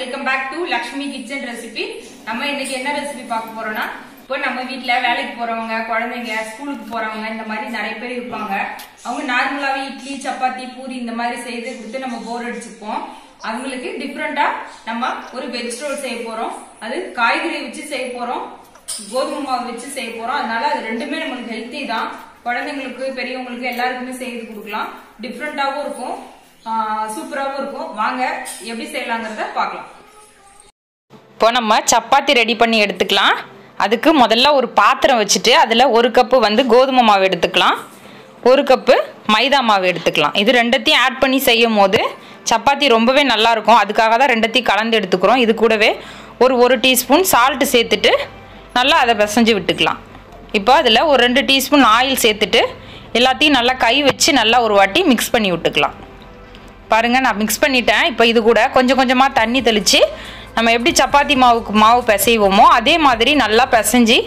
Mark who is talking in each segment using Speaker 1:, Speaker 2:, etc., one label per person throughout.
Speaker 1: Welcome back to Lakshmi kitchen recipe. நம்ம இன்னைக்கு என்ன ரெசிபி பார்க்க போறோம்னா, இப்போ நம்ம வீட்ல வேலைக்கு போறவங்க, குழந்தைங்க, ஸ்கூலுக்கு போறவங்க இந்த மாதிரி நிறைய பேர் இருப்பாங்க. அவங்க நார்மலாவே இட்லி, சப்பாத்தி, பூரி இந்த மாதிரி செய்து கொடுத்து நம்ம போர் அடிச்சுப்போம். அவங்களுக்கு டிஃப்ரெண்டா நம்ம ஒரு வெஜ் ரோல் செய்ய போறோம். அது காய்கறி வச்சு செய்ய போறோம், கோதுமை மாவு வச்சு செய்ய போறோம். அதனால அது ரெண்டுமே நம்மளுக்கு ஹெல்த்தி தான். குழந்தைங்களுக்கு, பெரியவங்களுக்கு எல்லாருக்குமே செய்து கொடுக்கலாம். டிஃப்ரெண்டாவும் இருக்கும், சூப்பராகவும் இருக்கும். வாங்க எப்படி செய்யலாங்கிறத பார்க்கலாம்.
Speaker 2: இப்போ நம்ம சப்பாத்தி ரெடி பண்ணி எடுத்துக்கலாம். அதுக்கு முதல்ல ஒரு பாத்திரம் வச்சுட்டு அதில் ஒரு கப்பு கோதுமை மாவு எடுத்துக்கலாம், ஒரு கப்பு மைதா மாவு எடுத்துக்கலாம். இது ரெண்டத்தையும் ஆட் பண்ணி செய்யும் போது சப்பாத்தி ரொம்பவே நல்லாயிருக்கும். அதுக்காக தான் ரெண்டத்தையும் கலந்து எடுத்துக்கிறோம். இது கூடவே ஒரு டீஸ்பூன் சால்ட்டு சேர்த்துட்டு நல்லா அதை பிசைஞ்சு விட்டுக்கலாம். இப்போ அதில் ஒரு 2 டீஸ்பூன் ஆயில் சேர்த்துட்டு எல்லாத்தையும் நல்லா கை வச்சு நல்லா ஒரு வாட்டி மிக்ஸ் பண்ணி விட்டுக்கலாம். பாருங்கள், நான் மிக்ஸ் பண்ணிட்டேன். இப்போ இது கூட கொஞ்சம் கொஞ்சமாக தண்ணி தெளித்து நம்ம எப்படி சப்பாத்தி மாவு பிசைவோமோ அதே மாதிரி நல்லா பிசைஞ்சு,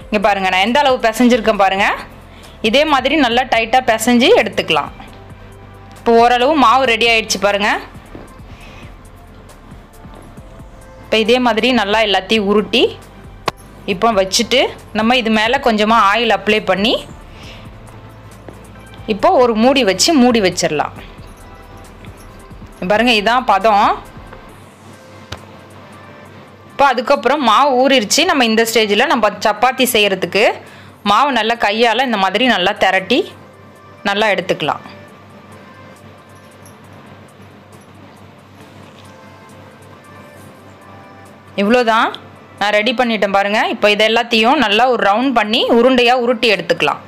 Speaker 2: இங்கே பாருங்கள் நான் எந்த அளவு பிசைஞ்சிருக்கேன் பாருங்கள். இதே மாதிரி நல்லா டைட்டாக பிசைஞ்சு எடுத்துக்கலாம். இப்போ ஓரளவு மாவு ரெடி ஆகிடுச்சு பாருங்கள். இப்போ இதே மாதிரி நல்லா எல்லாத்தையும் உருட்டி இப்போ வச்சுட்டு நம்ம இது மேலே கொஞ்சமாக ஆயில் அப்ளை பண்ணி இப்போ ஒரு மூடி வச்சு மூடி வச்சிடலாம். பாருங்கள், இதான் பதம். இப்போ அதுக்கப்புறம் மாவு ஊறிடுச்சு. நம்ம இந்த ஸ்டேஜில் நம்ம சப்பாத்தி செய்கிறதுக்கு மாவு நல்லா கையால் இந்த மாதிரி நல்லா திரட்டி நல்லா எடுத்துக்கலாம். இவ்வளோதான், நான் ரெடி பண்ணிட்டேன் பாருங்கள். இப்போ இது எல்லாத்தையும் நல்லா ஒரு ரவுண்ட் பண்ணி உருண்டையாக உருட்டி எடுத்துக்கலாம்.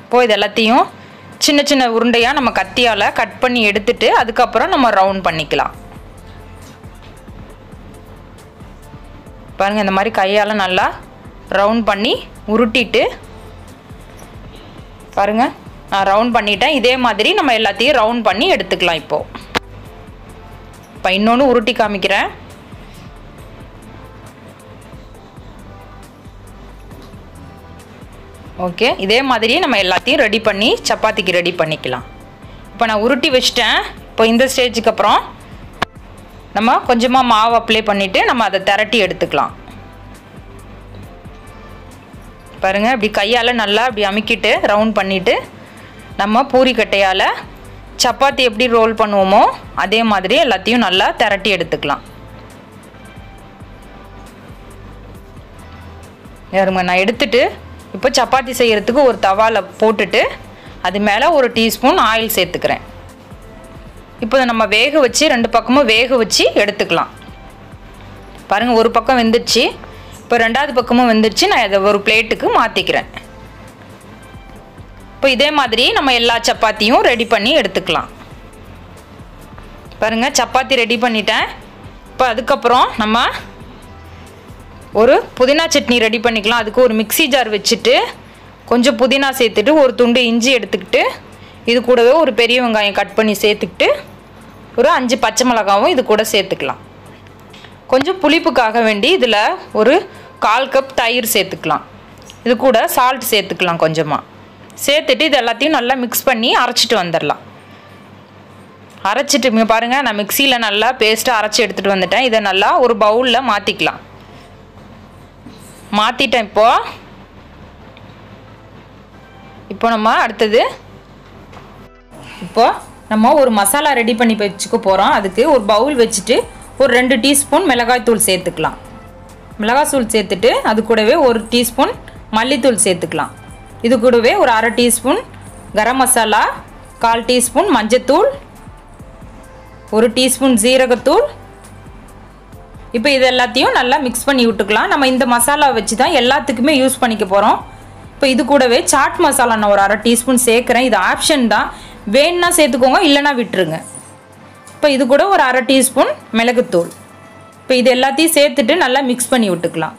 Speaker 2: இப்போ இது எல்லாத்தையும் சின்ன சின்ன உருண்டையாக நம்ம கத்தியால் கட் பண்ணி எடுத்துட்டு அதுக்கப்புறம் நம்ம ரவுண்ட் பண்ணிக்கலாம். பாருங்கள், இந்த மாதிரி கையால் நல்லா ரவுண்ட் பண்ணி உருட்டிட்டு பாருங்கள் நான் ரவுண்ட் பண்ணிட்டேன். இதே மாதிரி நம்ம எல்லாத்தையும் ரவுண்ட் பண்ணி எடுத்துக்கலாம். இப்போ இன்னொன்று உருட்டி காமிக்கிறேன். ஓகே, இதே மாதிரி நம்ம எல்லாத்தையும் ரெடி பண்ணி சப்பாத்திக்கு ரெடி பண்ணிக்கலாம். இப்போ நான் உருட்டி வச்சிட்டேன். இப்போ இந்த ஸ்டேஜுக்கு அப்புறம் நம்ம கொஞ்சமாக மாவு அப்ளை பண்ணிவிட்டு நம்ம அதை திரட்டி எடுத்துக்கலாம். பாருங்கள், இப்படி கையால் நல்லா இப்படி அமுக்கிட்டு ரவுண்ட் பண்ணிவிட்டு நம்ம பூரிக்கட்டையால் சப்பாத்தி எப்படி ரோல் பண்ணுவோமோ அதே மாதிரி எல்லாத்தையும் நல்லா திரட்டி எடுத்துக்கலாம். யாருங்க, நான் எடுத்துட்டு இப்போ சப்பாத்தி செய்கிறதுக்கு ஒரு தவாவில் போட்டுட்டு அது மேலே ஒரு டீஸ்பூன் ஆயில் சேர்த்துக்கிறேன். இப்போ நம்ம வேக வச்சு 2 பக்கமும் வேக வச்சு எடுத்துக்கலாம். பாருங்கள், ஒரு பக்கம் வெந்துடுச்சு. இப்போ 2வது பக்கமும் வெந்துடுச்சு. நான் இதை ஒரு பிளேட்டுக்கு மாற்றிக்கிறேன். இப்போ இதே மாதிரி நம்ம எல்லா சப்பாத்தியும் ரெடி பண்ணி எடுத்துக்கலாம். பாருங்கள், சப்பாத்தி ரெடி பண்ணிட்டேன். இப்போ அதுக்கப்புறம் நம்ம ஒரு புதினா சட்னி ரெடி பண்ணிக்கலாம். அதுக்கு ஒரு மிக்ஸி ஜார் வச்சுட்டு கொஞ்சம் புதினா சேர்த்துட்டு ஒரு துண்டு இஞ்சி எடுத்துக்கிட்டு இது கூடவே ஒரு பெரிய வெங்காயம் கட் பண்ணி சேர்த்துக்கிட்டு ஒரு 5 பச்சை மிளகாவும் இது கூட சேர்த்துக்கலாம். கொஞ்சம் புளிப்புக்காக வேண்டி இதில் ஒரு 1/4 கப் தயிர் சேர்த்துக்கலாம். இது கூட சால்ட் சேர்த்துக்கலாம் கொஞ்சமாக. சேர்த்துட்டு இது எல்லாத்தையும் நல்லா மிக்ஸ் பண்ணி அரைச்சிட்டு வந்துடலாம். அரைச்சிட்டு பாருங்கள், நான் மிக்சியில் நல்லா பேஸ்ட்டாக அரைச்சி எடுத்துகிட்டு வந்துட்டேன். இதை நல்லா ஒரு பவுலில் மாற்றிக்கலாம். மாற்றிட்டேன். இப்போ நம்ம அடுத்தது நம்ம ஒரு மசாலா ரெடி பண்ணி வச்சுக்க போகிறோம். அதுக்கு ஒரு பவுல் வச்சுட்டு ஒரு 2 டீஸ்பூன் மிளகாய்த்தூள் சேர்த்துக்கலாம். மிளகாய்த்தூள் சேர்த்துட்டு அது கூடவே 1 டீஸ்பூன் மல்லித்தூள் சேர்த்துக்கலாம். இது கூடவே ஒரு 1/2 டீஸ்பூன் கரம் மசாலா, 1/4 டீஸ்பூன் மஞ்சத்தூள், 1 டீஸ்பூன் ஜீரகத்தூள். இப்போ இது எல்லாத்தையும் நல்லா மிக்ஸ் பண்ணி விட்டுக்கலாம். நம்ம இந்த மசாலா வச்சு தான் எல்லாத்துக்குமே யூஸ் பண்ணிக்க போகிறோம். இப்போ இது கூடவே சாட் மசாலா நான் ஒரு 1/2 டீஸ்பூன் சேர்க்குறேன். இது ஆப்ஷன் தான், வேணுன்னா சேர்த்துக்கோங்க, இல்லைன்னா விட்டுருங்க. இப்போ இது கூட ஒரு 1/2 டீஸ்பூன் மிளகுத்தூள். இப்போ இது எல்லாத்தையும் சேர்த்துட்டு நல்லா மிக்ஸ் பண்ணி விட்டுக்கலாம்.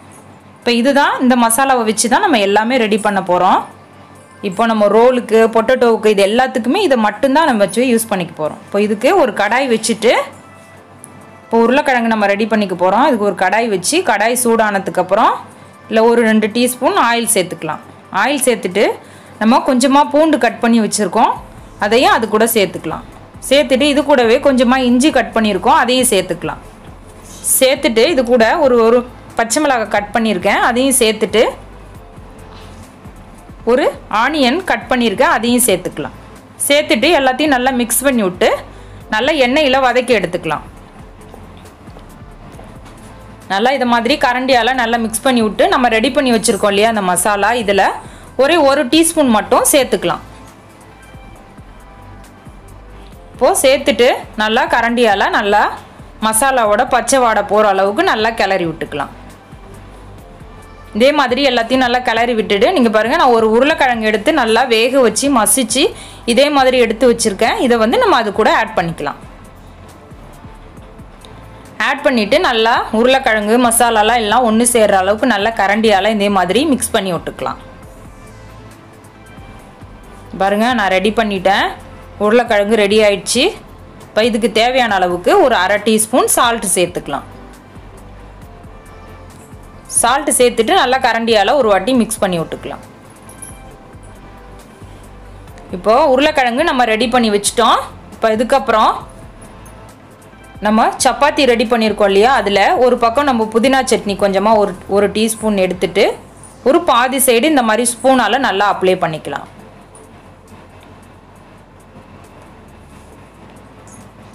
Speaker 2: இப்போ இதுதான், இந்த மசாலாவை வச்சு தான் நம்ம எல்லாமே ரெடி பண்ண போகிறோம். இப்போ நம்ம ரோலுக்கு, பொட்டேட்டோவுக்கு, இது எல்லாத்துக்குமே இதை மட்டும்தான் நம்ம வச்சு யூஸ் பண்ணிக்க போகிறோம். இப்போ இதுக்கு ஒரு கடாய் வச்சுட்டு இப்போ உருளைக்கிழங்கு நம்ம ரெடி பண்ணிக்க போகிறோம். இதுக்கு ஒரு கடாய் வச்சு கடாய் சூடானதுக்கப்புறம் இல்லை ஒரு 2 டீஸ்பூன் ஆயில் சேர்த்துக்கலாம். ஆயில் சேர்த்துட்டு நம்ம கொஞ்சமாக பூண்டு கட் பண்ணி வச்சுருக்கோம், அதையும் அது கூட சேர்த்துக்கலாம். சேர்த்துட்டு இது கூடவே கொஞ்சமாக இஞ்சி கட் பண்ணியிருக்கோம், அதையும் சேர்த்துக்கலாம். சேர்த்துட்டு இது கூட ஒரு பச்சை மிளகாய் கட் பண்ணியிருக்கேன், அதையும் சேர்த்துட்டு ஒரு ஆனியன் கட் பண்ணியிருக்கேன், அதையும் சேர்த்துக்கலாம். சேர்த்துட்டு எல்லாத்தையும் நல்லா மிக்ஸ் பண்ணி விட்டு நல்லா எண்ணெயில் வதக்கி எடுத்துக்கலாம். நல்லா இதை மாதிரி கரண்டியால் நல்லா மிக்ஸ் பண்ணி விட்டு நம்ம ரெடி பண்ணி வச்சுருக்கோம் இல்லையா அந்த மசாலா, இதில் ஒரே 1 டீஸ்பூன் மட்டும் சேர்த்துக்கலாம். இப்போது சேர்த்துட்டு நல்லா கரண்டியால் நல்லா மசாலாவோட பச்சை வாடை போகிற அளவுக்கு நல்லா கிளறி விட்டுக்கலாம். இதே மாதிரி எல்லாத்தையும் நல்லா கிளறி விட்டுட்டு நீங்கள் பாருங்கள், நான் ஒரு உருளைக்கிழங்கு எடுத்து நல்லா வேக வச்சு மசிச்சு இதே மாதிரி எடுத்து வச்சுருக்கேன். இதை வந்து நம்ம அது கூட ஆட் பண்ணிக்கலாம். ஆட் பண்ணிவிட்டு நல்லா உருளைக்கிழங்கு மசாலாலாம் எல்லாம் ஒன்று சேர்கிற அளவுக்கு நல்லா கரண்டியால் இதே மாதிரி மிக்ஸ் பண்ணி விட்டுக்கலாம். பாருங்கள், நான் ரெடி பண்ணிட்டேன். உருளைக்கிழங்கு ரெடி ஆயிடுச்சு. இப்போ இதுக்கு தேவையான அளவுக்கு ஒரு 1/2 டீஸ்பூன் சால்ட்டு சேர்த்துக்கலாம். சால்ட்டு சேர்த்துட்டு நல்லா கரண்டியால் ஒரு வாட்டி மிக்ஸ் பண்ணி விட்டுக்கலாம். இப்போது உருளைக்கிழங்கு நம்ம ரெடி பண்ணி வச்சிட்டோம். இப்போ இதுக்கப்புறம் நம்ம சப்பாத்தி ரெடி பண்ணியிருக்கோம் இல்லையா, அதில் ஒரு பக்கம் நம்ம புதினா சட்னி கொஞ்சமாக ஒரு டீஸ்பூன் எடுத்துட்டு ஒரு பாதி சைடு இந்த மாதிரி ஸ்பூனால் நல்லா அப்ளை பண்ணிக்கலாம்.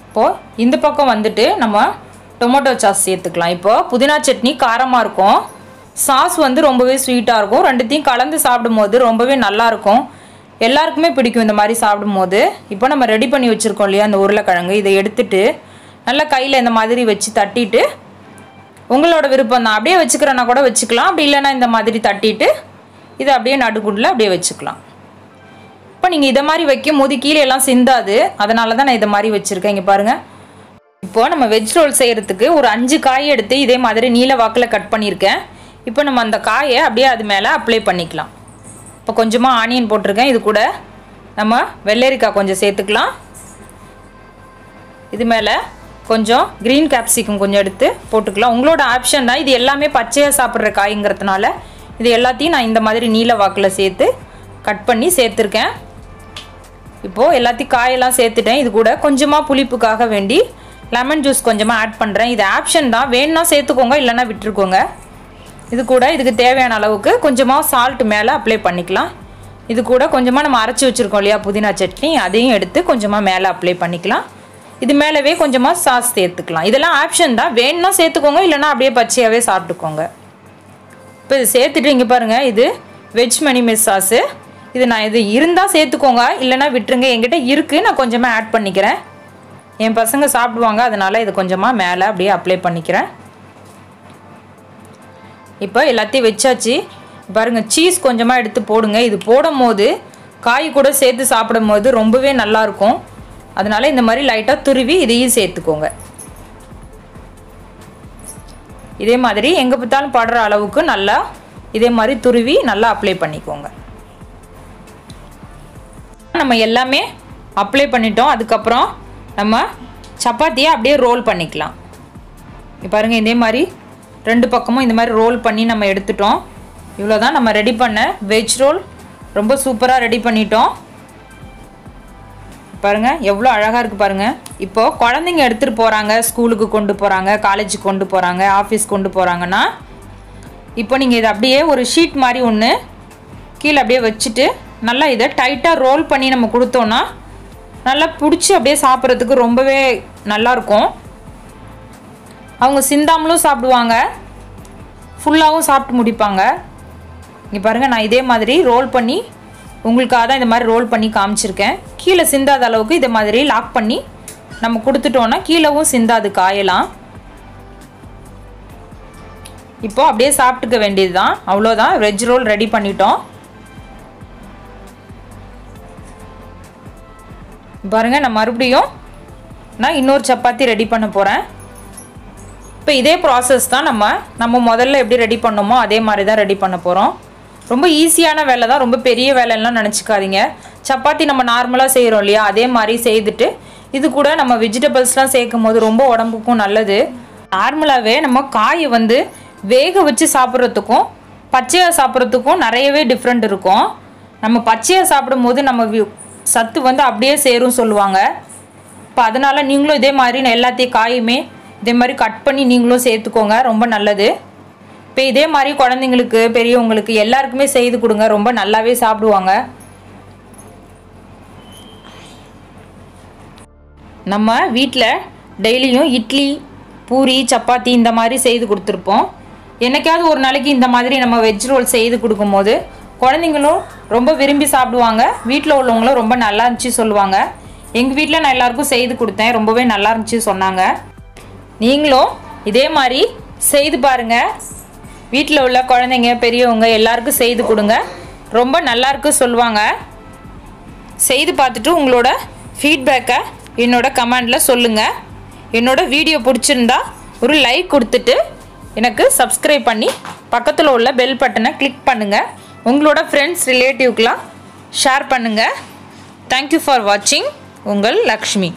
Speaker 2: இப்போது இந்த பக்கம் வந்துட்டு நம்ம டொமேட்டோ சாஸ் சேர்த்துக்கலாம். இப்போது புதினா சட்னி காரமாக இருக்கும், சாஸ் வந்து ரொம்பவே ஸ்வீட்டாக இருக்கும். ரெண்டுத்தையும் கலந்து சாப்பிடும்போது ரொம்பவே நல்லாயிருக்கும், எல்லாருக்குமே பிடிக்கும் இந்த மாதிரி சாப்பிடும்போது. இப்போ நம்ம ரெடி பண்ணி வச்சுருக்கோம் இல்லையா அந்த உருளைக்கிழங்கு, இதை எடுத்துட்டு நல்லா கையில் இந்த மாதிரி வச்சு தட்டிட்டு, உங்களோட விருப்பம் தான், அப்படியே வச்சுக்கிறேன்னா கூட வச்சுக்கலாம், அப்படி இல்லைன்னா இந்த மாதிரி தட்டிட்டு இதை அப்படியே நடுக்குண்டில் அப்படியே வச்சுக்கலாம். இப்போ நீங்கள் இதை மாதிரி வைக்கும் போது கீழே எல்லாம் சிந்தாது, அதனால தான் நான் இதை மாதிரி வச்சுருக்கேன். இங்கே பாருங்கள், இப்போது நம்ம வெஜ் ரோல் செய்கிறதுக்கு ஒரு 5 காய் எடுத்து இதே மாதிரி நீல வாக்கில் கட் பண்ணியிருக்கேன். இப்போ நம்ம அந்த காயை அப்படியே அது மேலே அப்ளை பண்ணிக்கலாம். இப்போ கொஞ்சமாக ஆனியன் போட்டிருக்கேன், இது கூட நம்ம வெள்ளரிக்காய் கொஞ்சம் சேர்த்துக்கலாம். இது மேலே கொஞ்சம் க்ரீன் கேப்சிகம் கொஞ்சம் எடுத்து போட்டுக்கலாம். உங்களோட ஆப்ஷன் தான், இது எல்லாமே பச்சையாக சாப்பிட்ற காய்ங்கிறதுனால இது எல்லாத்தையும் நான் இந்த மாதிரி நீல வாக்கில் சேர்த்து கட் பண்ணி சேர்த்துருக்கேன். இப்போது எல்லாத்தையும் காயெல்லாம் சேர்த்துட்டேன். இது கூட கொஞ்சமாக புளிப்புக்காக வேண்டி லெமன் ஜூஸ் கொஞ்சமாக ஆட் பண்ணுறேன். இது ஆப்ஷன் தான், வேணும்னா சேர்த்துக்கோங்க, இல்லைன்னா விட்டுருக்கோங்க. இது கூட இதுக்கு தேவையான அளவுக்கு கொஞ்சமாக சால்ட் மேலே அப்ளை பண்ணிக்கலாம். இது கூட கொஞ்சமாக நம்ம அரைச்சி வச்சுருக்கோம் இல்லையா புதினா சட்னி, அதையும் எடுத்து கொஞ்சமாக மேலே அப்ளை பண்ணிக்கலாம். இது மேலவே கொஞ்சமாக சாஸ் சேர்த்துக்கலாம். இதெல்லாம் ஆப்ஷன் தான், வேணும்னா சேர்த்துக்கோங்க, இல்லைன்னா அப்படியே பச்சையாகவே சாப்பிட்டுக்கோங்க. இப்போ இது சேர்த்துட்டு இங்கே பாருங்கள், இது வெஜ் மணிமெஸ் சாஸு. இது நான் இது இருந்தால் சேர்த்துக்கோங்க, இல்லைன்னா விட்டுருங்க. என்கிட்ட இருக்குது, நான் கொஞ்சமாக ஆட் பண்ணிக்கிறேன். என் பசங்க சாப்பிடுவாங்க, அதனால் இது கொஞ்சமாக மேலே அப்படியே அப்ளை பண்ணிக்கிறேன். இப்போ எல்லாத்தையும் வச்சாச்சு. பாருங்கள், சீஸ் கொஞ்சமாக எடுத்து போடுங்க. இது போடும் போது காய் கூட சேர்த்து சாப்பிடும் போது ரொம்பவே நல்லாயிருக்கும். அதனால் இந்த மாதிரி லைட்டாக துருவி இதையும் சேர்த்துக்கோங்க. இதே மாதிரி எங்கே பார்த்தாலும் படுற அளவுக்கு நல்லா இதே மாதிரி துருவி நல்லா அப்ளை பண்ணிக்கோங்க. நம்ம எல்லாமே அப்ளை பண்ணிட்டோம். அதுக்கப்புறம் நம்ம சப்பாத்தியை அப்படியே ரோல் பண்ணிக்கலாம். பாருங்கள், இதே மாதிரி 2 பக்கமும் இந்த மாதிரி ரோல் பண்ணி நம்ம எடுத்துட்டோம். இவ்வளோதான் நம்ம ரெடி பண்ண வெஜ் ரோல். ரொம்ப சூப்பராக ரெடி பண்ணிட்டோம். பாருங்கள் எவ்வளோ அழகாக இருக்குது பாருங்கள். இப்போது குழந்தைங்க எடுத்துகிட்டு போகிறாங்க, ஸ்கூலுக்கு கொண்டு போகிறாங்க, காலேஜுக்கு கொண்டு போகிறாங்க, ஆஃபீஸ் கொண்டு போகிறாங்கன்னா இப்போ நீங்கள் இதை அப்படியே ஒரு ஷீட் மாதிரி ஒன்று கீழே அப்படியே வச்சுட்டு நல்லா இதை டைட்டாக ரோல் பண்ணி நம்ம கொடுத்தோன்னா நல்லா பிடிச்சி அப்படியே சாப்பிட்றதுக்கு ரொம்பவே நல்லாயிருக்கும். அவங்க சிந்தாமலும் சாப்பிடுவாங்க, ஃபுல்லாகவும் சாப்பிட்டு முடிப்பாங்க. இங்கே பாருங்கள், நான் இதே மாதிரி ரோல் பண்ணி உங்களுக்காக தான் இந்த மாதிரி ரோல் பண்ணி காமிச்சிருக்கேன். கீழே சிந்தாத அளவுக்கு இதை மாதிரி லாக் பண்ணி நம்ம கொடுத்துட்டோன்னா கீழவும் சிந்தாது காயெல்லாம். இப்போ அப்படியே சாப்பிட்டுக்க வேண்டியது தான், அவ்வளோதான். வெஜ் ரோல் ரெடி பண்ணிட்டோம். பாருங்கள், நான் மறுபடியும் இன்னொரு சப்பாத்தி ரெடி பண்ண போகிறேன். இப்போ இதே ப்ராசஸ் தான் நம்ம முதல்ல எப்படி ரெடி பண்ணோமோ அதே மாதிரி தான் ரெடி பண்ண போகிறோம். ரொம்ப ஈஸியான வேலை தான், ரொம்ப பெரிய வேலைலாம் நினச்சிக்காதீங்க. சப்பாத்தி நம்ம நார்மலாக செய்கிறோம் இல்லையா, அதே மாதிரி செய்துட்டு இது கூட நம்ம வெஜிடபிள்ஸ்லாம் சேர்க்கும் போது ரொம்ப உடம்புக்கும் நல்லது. நார்மலாகவே நம்ம காயை வந்து வேக வச்சு சாப்பிட்றதுக்கும் பச்சையாக சாப்பிட்றதுக்கும் நிறையவே டிஃப்ரெண்ட் இருக்கும். நம்ம பச்சையாக சாப்பிடும் போது நம்ம சத்து வந்து அப்படியே சேரும் சொல்லுவாங்க. இப்போ அதனால் நீங்களும் இதே மாதிரி எல்லாத்தையும் காயுமே இதே மாதிரி கட் பண்ணி நீங்களும் சேர்த்துக்கோங்க, ரொம்ப நல்லது. இப்போ இதே மாதிரி குழந்தைங்களுக்கு பெரியவங்களுக்கு எல்லாருக்குமே செய்து கொடுங்க, ரொம்ப நல்லாவே சாப்பிடுவாங்க. நம்ம வீட்டில் டெய்லியும் இட்லி பூரி சப்பாத்தி இந்த மாதிரி செய்து கொடுத்துருப்போம். என்னைக்காவது ஒரு நாளைக்கு இந்த மாதிரி நம்ம வெஜ் ரோல் செய்து கொடுக்கும்போது குழந்தைங்களும் ரொம்ப விரும்பி சாப்பிடுவாங்க, வீட்டில் உள்ளவங்களும் ரொம்ப நல்லா இருந்துச்சு சொல்லுவாங்க. எங்கள் வீட்டில் நான் எல்லாருக்கும் செய்து கொடுத்தேன், ரொம்பவே நல்லா இருந்துச்சு சொன்னாங்க. நீங்களும் இதே மாதிரி செய்து பாருங்கள், வீட்டில் உள்ள குழந்தைங்க பெரியவங்க எல்லாருக்கும் செய்து கொடுங்க, ரொம்ப நல்லா இருக்கு சொல்லுவாங்க. செய்து பார்த்துட்டு உங்களோட ஃபீட்பேக்கை என்னோட கமெண்டில் சொல்லுங்கள். என்னோட வீடியோ பிடிச்சிருந்தா ஒரு லைக் கொடுத்துட்டு எனக்கு சப்ஸ்கிரைப் பண்ணி பக்கத்தில் உள்ள பெல் பட்டனை கிளிக் பண்ணுங்கள். உங்களோட ஃப்ரெண்ட்ஸ் ரிலேட்டிவ்க்கெலாம் ஷேர் பண்ணுங்கள். தேங்க்யூ ஃபார் வாட்சிங். உங்கள் லக்ஷ்மி.